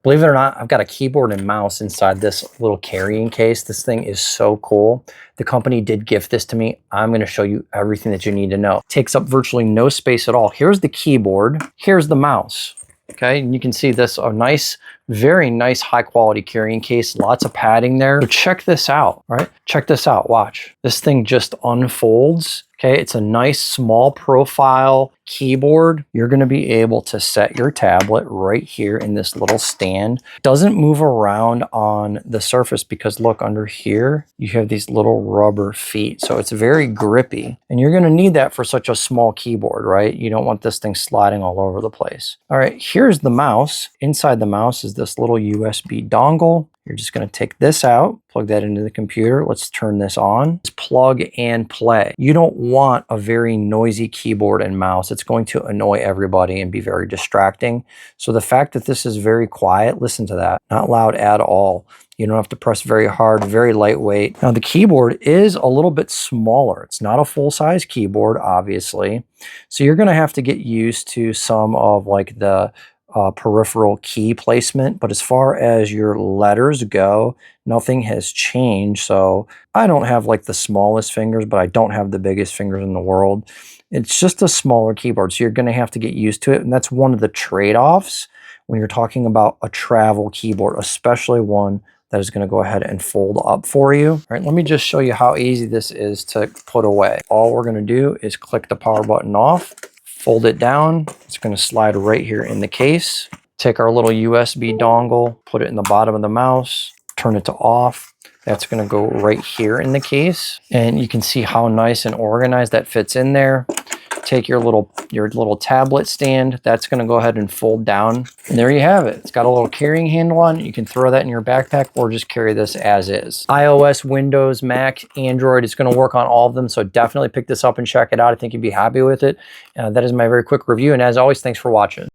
Believe it or not, I've got a keyboard and mouse inside this little carrying case. This thing is so cool. The company did gift this to me. I'm going to show you everything that you need to know. It takes up virtually no space at all. Here's the keyboard. Here's the mouse. Okay, and you can see this, a nice, very nice high quality carrying case, lots of padding there. So check this out, right? Check this out, watch. This thing just unfolds. Okay, it's a nice small profile keyboard. You're gonna be able to set your tablet right here in this little stand. Doesn't move around on the surface because look, under here, you have these little rubber feet. So it's very grippy. And you're gonna need that for such a small keyboard, right? You don't want this thing sliding all over the place. All right, here's the mouse. Inside the mouse is this little USB dongle. You're just going to take this out, plug that into the computer. Let's turn this on. It's plug and play. You don't want a very noisy keyboard and mouse. It's going to annoy everybody and be very distracting. So the fact that this is very quiet, listen to that, not loud at all. You don't have to press very hard, very lightweight. Now the keyboard is a little bit smaller. It's not a full-size keyboard, obviously. So you're going to have to get used to some of like the peripheral key placement, but as far as your letters go, nothing has changed. So I don't have like the smallest fingers, but I don't have the biggest fingers in the world. It's just a smaller keyboard, so you're going to have to get used to it, and that's one of the trade-offs when you're talking about a travel keyboard, especially one that is going to go ahead and fold up for you. All right, let me just show you how easy this is to put away. All we're going to do is click the power button off, fold it down. It's going to slide right here in the case. Take our little USB dongle, put it in the bottom of the mouse, turn it to off. That's going to go right here in the case. And you can see how nice and organized that fits in there. Take your little tablet stand. That's going to go ahead and fold down. And there you have it. It's got a little carrying handle on it. You can throw that in your backpack or just carry this as is. iOS, Windows, Mac, Android. It's going to work on all of them. So definitely pick this up and check it out. I think you'd be happy with it. That is my very quick review. And as always, thanks for watching.